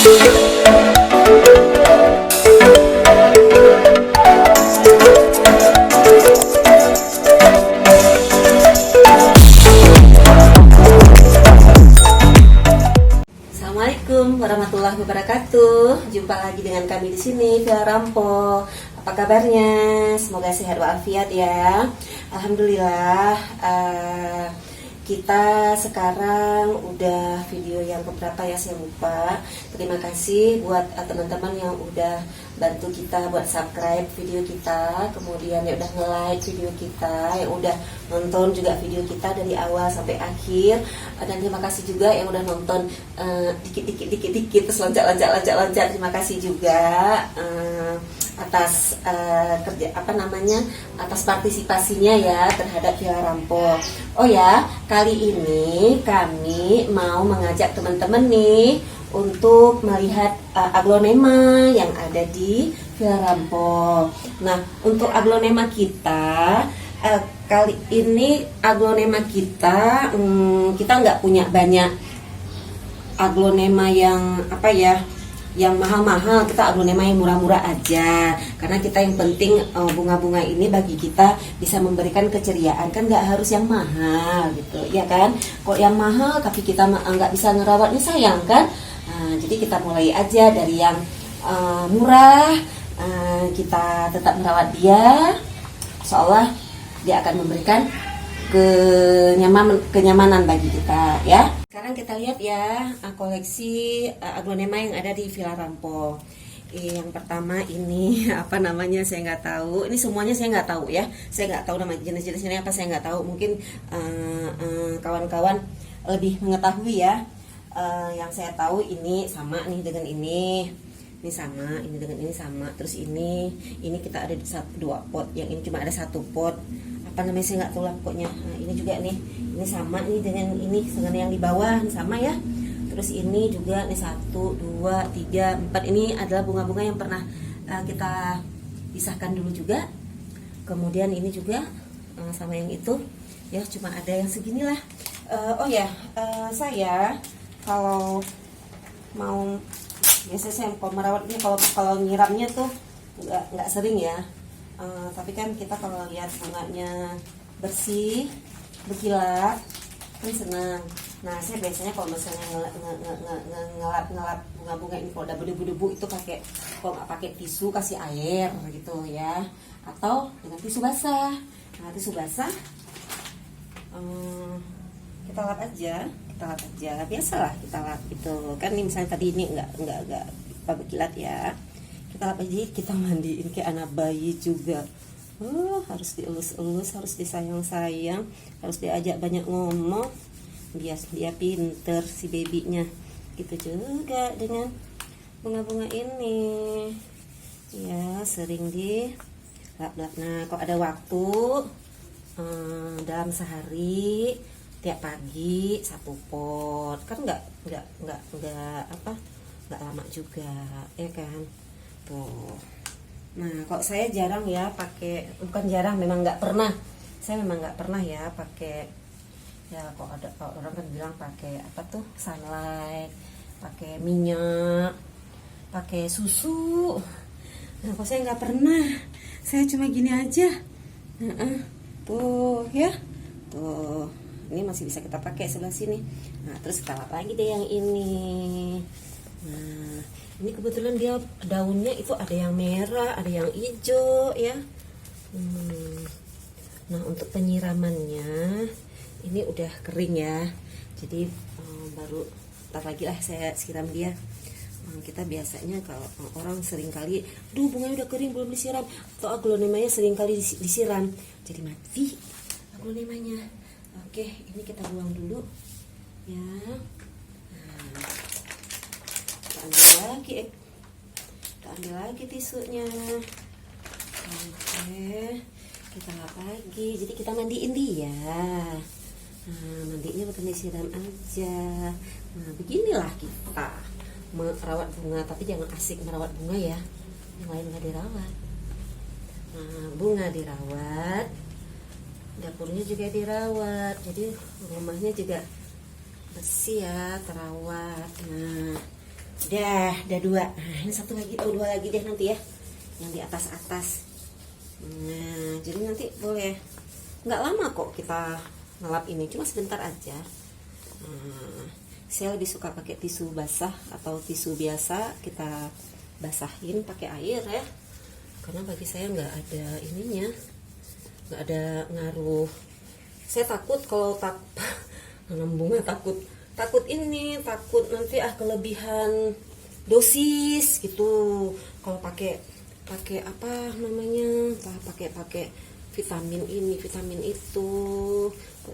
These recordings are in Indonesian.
Assalamualaikum warahmatullahi wabarakatuh. Jumpa lagi dengan kami di sini, Villa Rampo. Apa kabarnya? Semoga sehat walafiat ya. Alhamdulillah. Kita sekarang udah video yang keberapa ya, saya lupa. Terima kasih buat teman-teman yang udah bantu kita buat subscribe video kita, kemudian yang udah nge-like video kita, yang udah nonton juga video kita dari awal sampai akhir. Dan terima kasih juga yang udah nonton dikit terus loncat. Terima kasih juga atas atas partisipasinya ya terhadap Villa Rampo. Oh ya, kali ini kami mau mengajak teman-teman nih untuk melihat aglonema yang ada di Villa Rampo. Nah, untuk aglonema kita kali ini aglonema kita nggak punya banyak aglonema yang yang mahal-mahal. Kita aglonema yang murah-murah aja, karena kita yang penting bunga-bunga ini bagi kita bisa memberikan keceriaan, kan nggak harus yang mahal gitu ya kan. Kok yang mahal tapi kita nggak bisa ngerawatnya, sayang kan. Jadi kita mulai aja dari yang murah, kita tetap merawat dia, insyaallah dia akan memberikan kenyamanan bagi kita ya. Sekarang kita lihat ya koleksi aglonema yang ada di Villa Rampo. Yang pertama ini apa namanya saya nggak tahu. Ini semuanya saya nggak tahu ya. Saya nggak tahu nama jenis-jenisnya apa, saya nggak tahu. Mungkin kawan-kawan lebih mengetahui ya. Yang saya tahu ini sama nih dengan ini sama, ini dengan ini sama. Terus ini kita ada dua pot. Yang ini cuma ada satu pot. Apa namanya saya nggak tahu lah pokoknya. Nah, ini juga nih, ini sama nih dengan yang di bawah, ini sama ya. Terus ini juga nih 1, 2, 3, 4. Ini adalah bunga-bunga yang pernah kita pisahkan dulu juga. Kemudian ini juga sama yang itu ya, cuma ada yang seginilah. Oh ya, saya kalau mau biasanya saya kalau merawat ini, kalau nyiramnya tuh nggak sering ya. Tapi kan kita kalau lihat bunganya bersih, berkilat, kan senang. Nah, saya biasanya kalau misalnya ngelap bunga-bunga ini, kalau udah berdebu-debu itu kalau nggak pakai tisu, kasih air gitu ya, atau dengan tisu basah. Nah, tisu basah kita lap aja, biasalah kita lap gitu kan. Ini misalnya tadi ini nggak berkilat ya, kita lap aja, kita mandiin kayak anak bayi juga. Harus dielus-elus, harus disayang-sayang, harus diajak banyak ngomong, biar dia pinter si babynya. Gitu juga dengan bunga-bunga ini ya, sering di lap-lap. Nah, kalau ada waktu dalam sehari tiap pagi 1 pot, kan nggak lama juga ya kan tuh. Nah, kok saya jarang ya pakai, bukan jarang, memang nggak pernah. Saya memang nggak pernah ya pakai ya. Kok ada orang kan bilang pakai apa tuh, sunlight, pakai minyak, pakai susu. Nah, kok saya nggak pernah. Saya cuma gini aja. Tuh ya, tuh ini masih bisa kita pakai sebelah sini. Nah, terus kita lap lagi deh yang ini. Nah, ini kebetulan dia daunnya itu ada yang merah, ada yang hijau ya. Nah, untuk penyiramannya ini udah kering ya. Jadi baru ntar lagi lah saya siram dia. Kita biasanya kalau orang sering kali, bunganya udah kering belum disiram, atau aglonemanya sering kali disiram, jadi mati aglonemanya. Oke, ini kita buang dulu ya. Kita ambil lagi tisunya. Oke, kita lap lagi. Jadi kita mandiin dia. Nah, mandinya bukan disiram aja. Nah, beginilah kita merawat bunga, tapi jangan asik merawat bunga ya, yang lain nggak dirawat. Nah, bunga dirawat, dapurnya juga dirawat, jadi rumahnya juga bersih ya, terawat. Nah, Udah dua. Nah, ini satu lagi, dua lagi deh nanti ya, yang di atas. Nah, jadi nanti boleh, nggak lama kok kita ngelap ini, cuma sebentar aja. Nah, saya lebih suka pakai tisu basah atau tisu biasa, kita basahin pakai air ya, karena bagi saya nggak ada ininya, nggak ada ngaruh. Saya takut kalau nanam bunga, takut ini, takut nanti kelebihan dosis gitu kalau pakai apa namanya, pakai vitamin ini vitamin itu,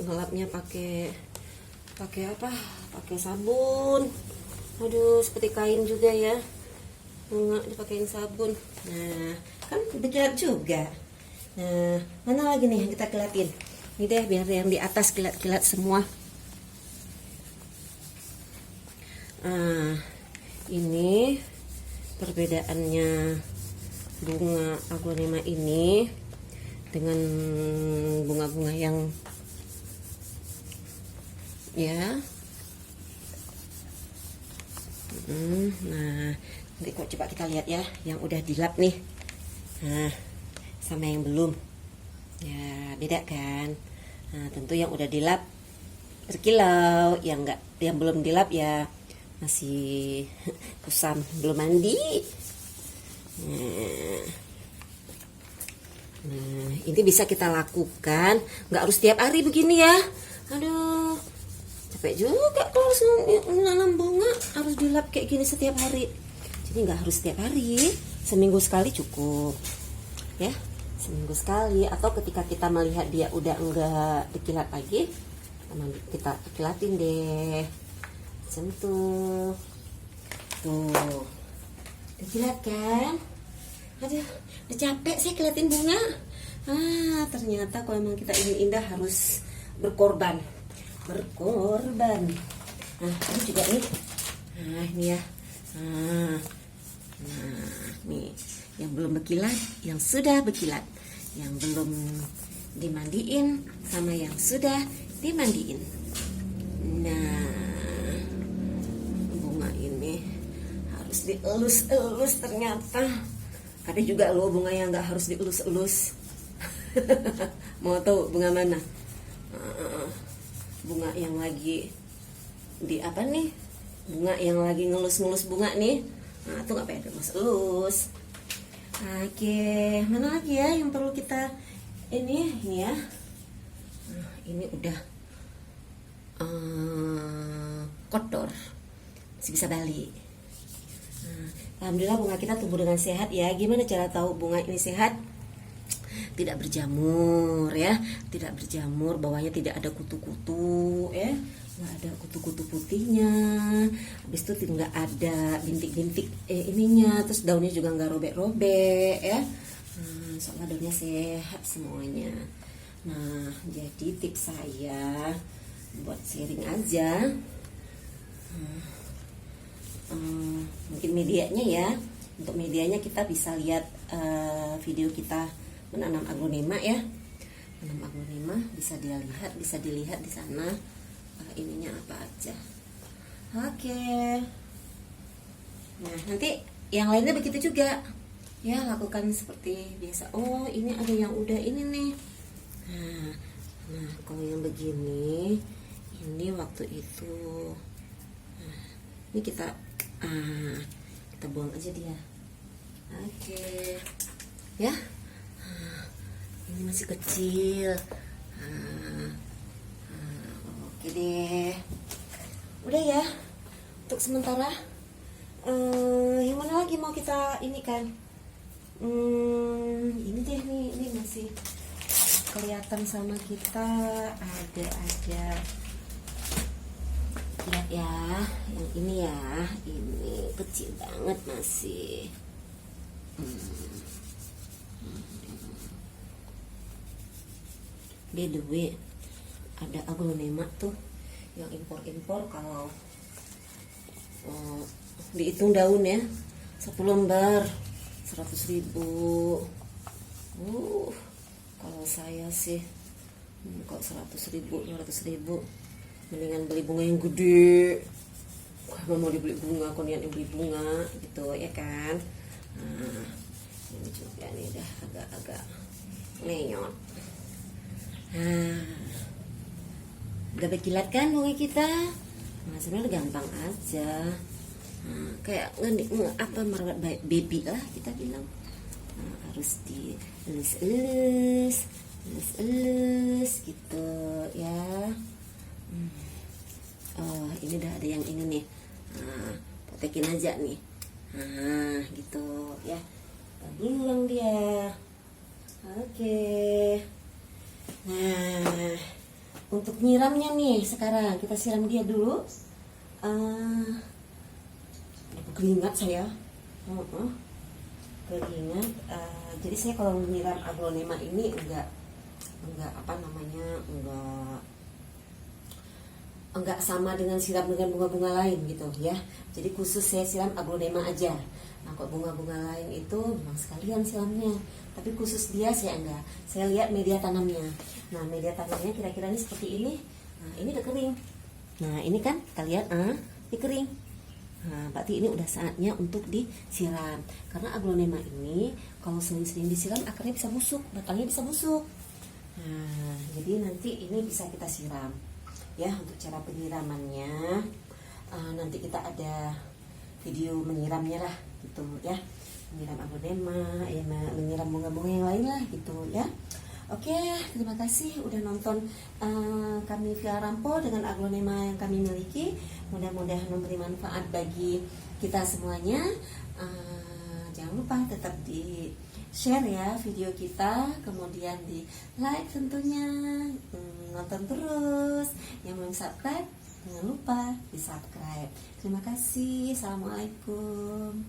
ngelapnya pakai sabun. Aduh, seperti kain juga ya, bunga dipakein sabun. Nah, kan berkilat juga. Nah, mana lagi nih yang kita kilatin? Ini deh, biar yang di atas kilat semua. Ini perbedaannya bunga aglonema ini dengan bunga-bunga yang ya. Nah, nanti kok coba kita lihat ya, yang udah dilap nih, nah sama yang belum ya, beda kan. Nah, tentu yang udah dilap berkilau, yang belum dilap ya masih kusam, belum mandi. Nah, ini bisa kita lakukan, nggak harus tiap hari begini ya. Aduh, capek juga kalau harus nanam bunga, harus dilap kayak gini setiap hari. Jadi nggak harus setiap hari, seminggu sekali cukup ya, seminggu sekali. Atau ketika kita melihat dia udah enggak dikilat lagi, kita kilatin deh, sentuh tuh, dikilat kan. Aduh, udah capek sih kilatin bunga. Ternyata kalau memang kita ingin indah harus berkorban. Nah, ini juga nih. Nah, ini ya. Nah, nih yang belum berkilat, yang sudah berkilat, yang belum dimandiin sama yang sudah dimandiin. Nah, bunga ini harus dielus-elus ternyata. Ada juga loh bunga yang nggak harus dielus-elus. Mau tahu bunga mana? Bunga yang lagi di apa nih? Bunga yang lagi ngelus-ngelus bunga nih. Nah, itu nggak payah elus. Oke, mana lagi ya yang perlu kita ini ya? Nah, ini udah kotor, masih bisa balik. Alhamdulillah bunga kita tumbuh dengan sehat ya. Gimana cara tahu bunga ini sehat? Tidak berjamur ya, tidak berjamur, bawahnya tidak ada kutu-kutu ya, nggak ada kutu-kutu putihnya. Habis itu tidak ada bintik-bintik ininya, terus daunnya juga nggak robek-robek ya. Soalnya daunnya sehat semuanya. Nah, jadi tips saya buat sharing aja. Mungkin medianya ya, untuk medianya kita bisa lihat video kita menanam aglonema ya. Menanam aglonema bisa dilihat di sana ininya apa aja. Oke. Nah, nanti yang lainnya begitu juga ya, lakukan seperti biasa. Oh, ini ada yang udah ini nih. Nah, kalau yang begini ini waktu itu, ini kita buang aja dia. Oke ya, ini masih kecil. Oke deh, udah ya untuk sementara. Yang mana lagi mau kita ini kan? Ini deh nih, ini masih kelihatan sama kita. Ada lihat ya, yang ini ya, ini kecil banget masih. By the way, ada aglonema tuh yang impor kalau dihitung daun ya, 1 lembar 100.000. Kalau saya sih kalau 100.000 200.000 mendingan beli bunga yang gede. mau dibeli bunga, aku niat beli bunga gitu ya kan. Nah, ini juga nih udah agak-agak lenyot. Nah, udah berkilat kan bunga kita. Nah, sebenarnya gampang aja. Nah, kayak merawat baby lah kita bilang. Nah, harus dielus-elus gitu ya. Oh, ini udah ada yang ini nih. Nah, potekin aja nih. Nah, gitu ya. Buang dia. Oke. Nah, untuk nyiramnya nih sekarang kita siram dia dulu. Keringat saya. Keringat. Jadi saya kalau nyiram aglonema ini enggak enggak sama dengan siram dengan bunga-bunga lain gitu ya. Jadi khusus saya siram aglonema aja. Nah, kok bunga-bunga lain itu memang sekalian siramnya, tapi khusus dia saya enggak. Saya lihat media tanamnya. Nah, media tanamnya kira-kira ini seperti ini. Nah, ini udah kering. Nah, ini kan kita lihat, ini kering. Nah, berarti ini udah saatnya untuk disiram. Karena aglonema ini kalau sering-sering disiram akarnya bisa busuk, batangnya bisa busuk. Nah, jadi nanti ini bisa kita siram. Ya, untuk cara penyiramannya nanti kita ada video menyiramnya lah gitu ya, menyiram aglonema ya, menyiram bunga-bunga yang lain lah gitu ya. Oke, terima kasih udah nonton kami Villa Rampo dengan aglonema yang kami miliki. Mudah-mudahan memberi manfaat bagi kita semuanya. Jangan lupa tetap di share ya video kita, kemudian di like tentunya, nonton terus. Yang belum subscribe jangan lupa di subscribe. Terima kasih. Assalamualaikum.